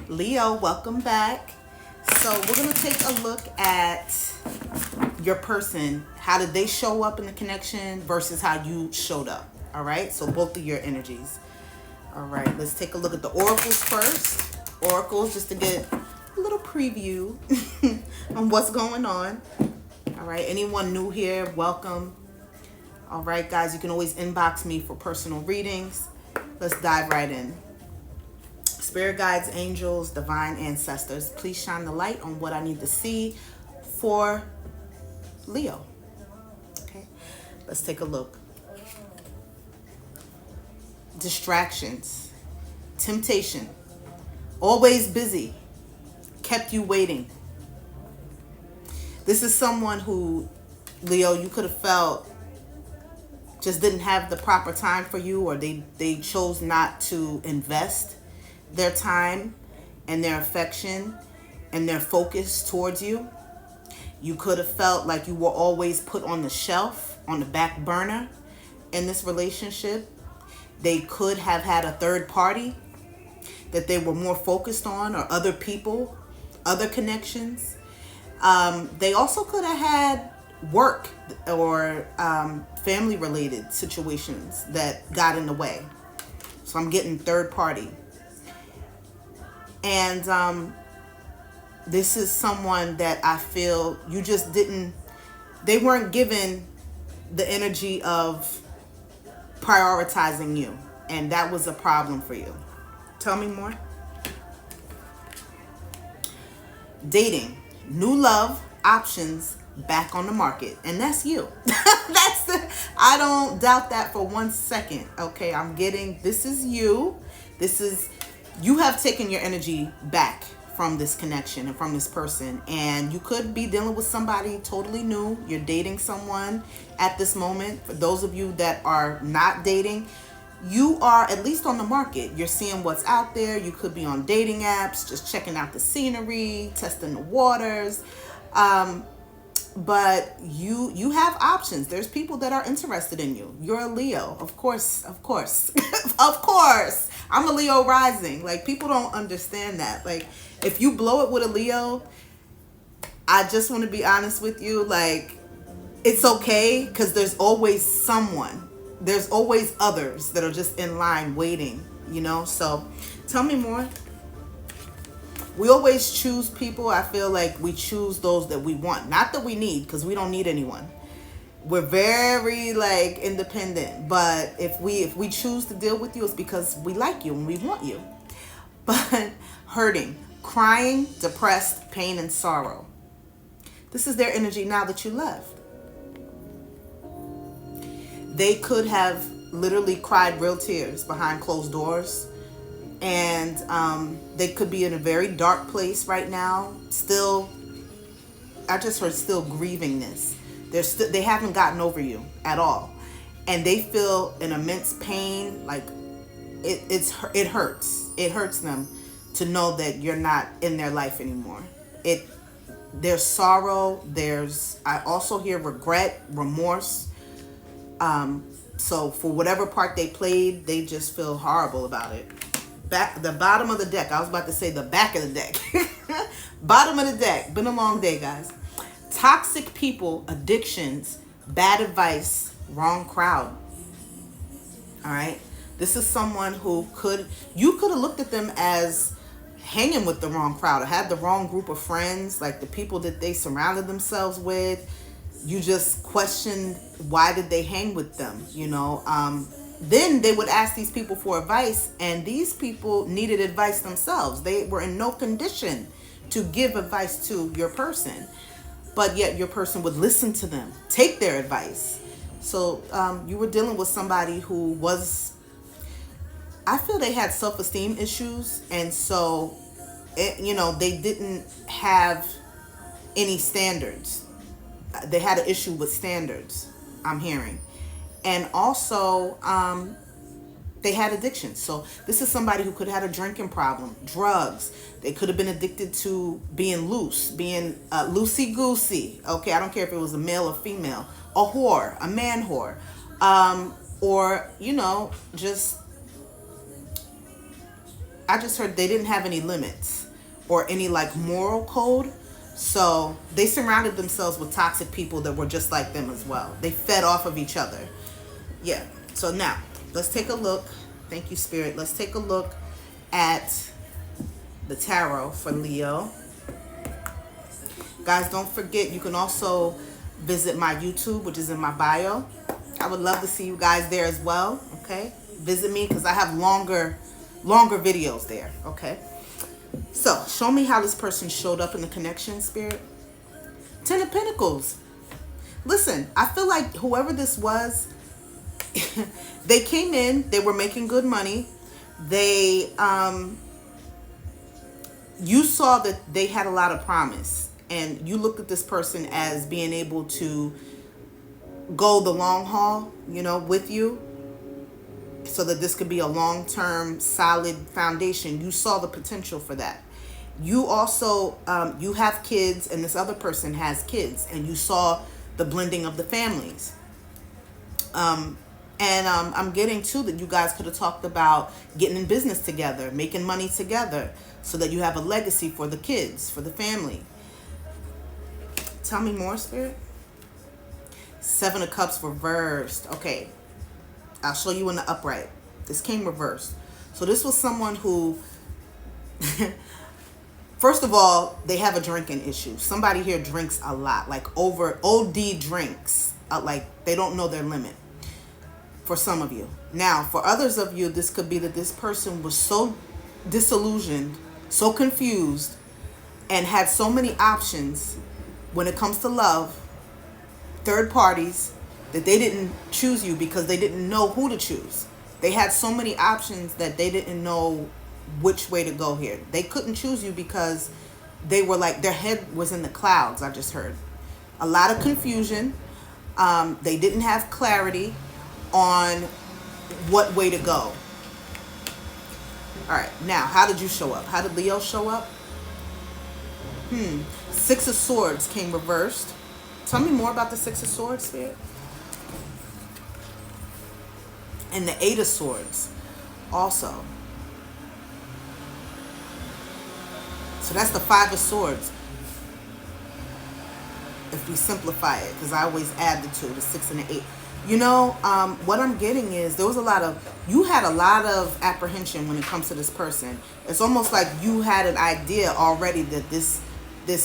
Leo, welcome back. So we're going to take a look at your person. How did they show up in the connection versus how you showed up? All right, so both of your energies. All right, let's take a look at the oracles first. Oracles, just to get a little preview on what's going on. All right, anyone new here, welcome. All right, guys, you can always inbox me for personal readings. Let's dive right in. Spirit guides, angels, divine ancestors, please shine the light on what I need to see for Leo. Okay, let's take a look. Distractions, temptation, always busy, kept you waiting. This is someone who, Leo, you could have felt just didn't have the proper time for you, or they chose not to invest their time and their affection and their focus towards you. You could have felt like you were always put on the shelf, on the back burner in this relationship. They could have had a third party that they were more focused on, or other people, other connections. They also could have had work or family related situations that got in the way. So I'm getting third party. And this is someone that I feel you just they weren't given the energy of prioritizing you, and that was a problem for you. Tell me more. Dating, new love options back on the market, and that's you. I don't doubt that for 1 second. Okay, I'm getting, this is you. You have taken your energy back from this connection and from this person, and you could be dealing with somebody totally new. You're dating someone at this moment. For those of you that are not dating, you are at least on the market. You're seeing what's out there. You could be on dating apps, just checking out the scenery, testing the waters. But you have options. There's people that are interested in you. You're a Leo, of course. Of course. I'm a Leo rising. Like, people don't understand that. Like, if you blow it with a Leo, I just want to be honest with you. Like, it's okay, because there's always someone. There's always others that are just in line waiting, you know? So tell me more. We always choose people. I feel like we choose those that we want. Not that we need, because we don't need anyone. We're very like independent. But if we choose to deal with you, it's because we like you and we want you. But hurting, crying, depressed, pain, and sorrow. This is their energy now that you left. They could have literally cried real tears behind closed doors. And they could be in a very dark place right now. Still, I just heard still grieving this. They haven't gotten over you at all. And they feel an immense pain. Like it hurts. It hurts them to know that you're not in their life anymore. There's sorrow. I also hear regret, remorse. So for whatever part they played, they just feel horrible about it. The bottom of the deck. I was about to say the back of the deck. Bottom of the deck. Been a long day, guys. Toxic people, addictions, bad advice, wrong crowd. All right. This is someone who you could have looked at them as hanging with the wrong crowd, or had the wrong group of friends, like the people that they surrounded themselves with. You just questioned, why did they hang with them? You know, then they would ask these people for advice, and these people needed advice themselves. They were in no condition to give advice to your person, but yet your person would listen to them, take their advice. So you were dealing with somebody who I feel they had self-esteem issues, and so they didn't have any standards. They had an issue with standards, I'm hearing. And also, they had addictions. So this is somebody who could have had a drinking problem, drugs. They could have been addicted to being loose, being loosey-goosey. Okay, I don't care if it was a male or female. A whore, a man whore. Or, I just heard they didn't have any limits. or any like moral code. So they surrounded themselves with toxic people that were just like them as well. They fed off of each other. Yeah. So now let's take a look. Thank you, Spirit. Let's take a look at the tarot for Leo. Guys, don't forget, you can also visit my YouTube, which is in my bio. I would love to see you guys there as well. Okay. Visit me because I have longer videos there. Okay. So, show me how this person showed up in the connection, Spirit. 10 of Pentacles. Listen, I feel like whoever this was, they came in, they were making good money. They, you saw that they had a lot of promise. And you looked at this person as being able to go the long haul, you know, with you. So that this could be a long-term, solid foundation. You saw the potential for that. You also, you have kids, and this other person has kids, and you saw the blending of the families. I'm getting too that you guys could have talked about getting in business together, making money together, so that you have a legacy for the kids, for the family. Tell me more, Spirit. 7 of Cups reversed. Okay. I'll show you in the upright. This came reversed. So this was someone who, first of all, they have a drinking issue. Somebody here drinks a lot, like over OD drinks. Like they don't know their limit. For some of you. Now, for others of you, this could be that this person was so disillusioned, so confused, and had so many options when it comes to love, third parties, that they didn't choose you because they didn't know who to choose. They had so many options that they didn't know which way to go here. They couldn't choose you because they were like, their head was in the clouds, I just heard. A lot of confusion. They didn't have clarity on what way to go. All right, now, how did you show up? How did Leo show up? 6 of Swords came reversed. Tell me more about the 6 of Swords, Spirit. And the 8 of Swords also. So that's the 5 of Swords. If we simplify it, because I always add the 2, the 6 and the 8. You know, what I'm getting is there was you had a lot of apprehension when it comes to this person. It's almost like you had an idea already that this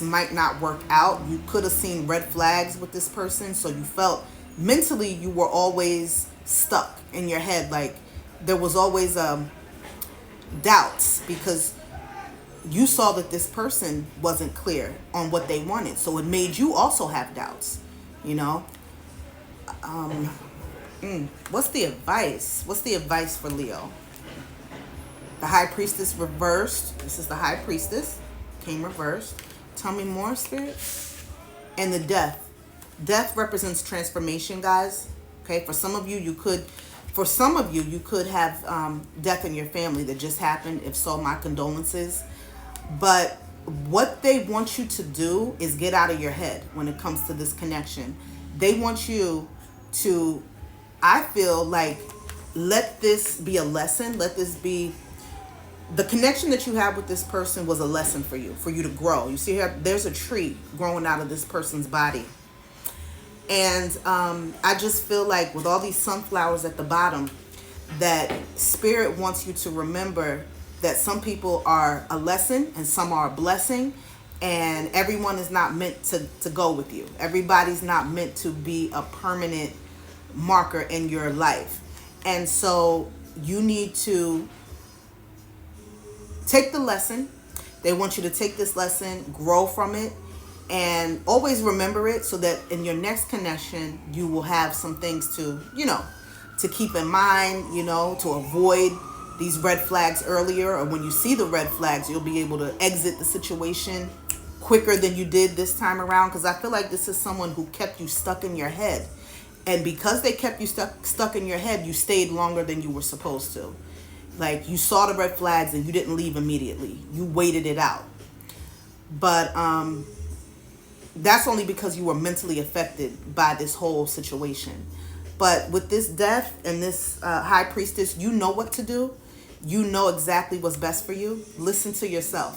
might not work out. You could have seen red flags with this person. So you felt mentally you were always stuck in your head. Like there was always doubts because you saw that this person wasn't clear on what they wanted. So it made you also have doubts, you know. What's the advice? What's the advice for Leo? The High Priestess reversed. This is the High Priestess. Came reversed. Tell me more, Spirit. And the Death. Death represents transformation, guys. Okay, for some of you, you could have death in your family that just happened. If so, my condolences. But what they want you to do is get out of your head when it comes to this connection. They want you to, I feel like, let this be a lesson. Let this be, the connection that you have with this person was a lesson for you to grow. You see here, there's a tree growing out of this person's body. And I just feel like with all these sunflowers at the bottom, that Spirit wants you to remember that some people are a lesson and some are a blessing. And everyone is not meant to go with you. Everybody's not meant to be a permanent marker in your life. And so you need to take the lesson. They want you to take this lesson, grow from it, and always remember it so that in your next connection, you will have some things to, you know, to keep in mind, you know, to avoid these red flags earlier. Or when you see the red flags, you'll be able to exit the situation quicker than you did this time around. Because I feel like this is someone who kept you stuck in your head. And because they kept you stuck in your head, you stayed longer than you were supposed to. Like, you saw the red flags and you didn't leave immediately. You waited it out. But that's only because you were mentally affected by this whole situation. But with this Death and this High Priestess, you know what to do. You know exactly what's best for you. Listen to yourself.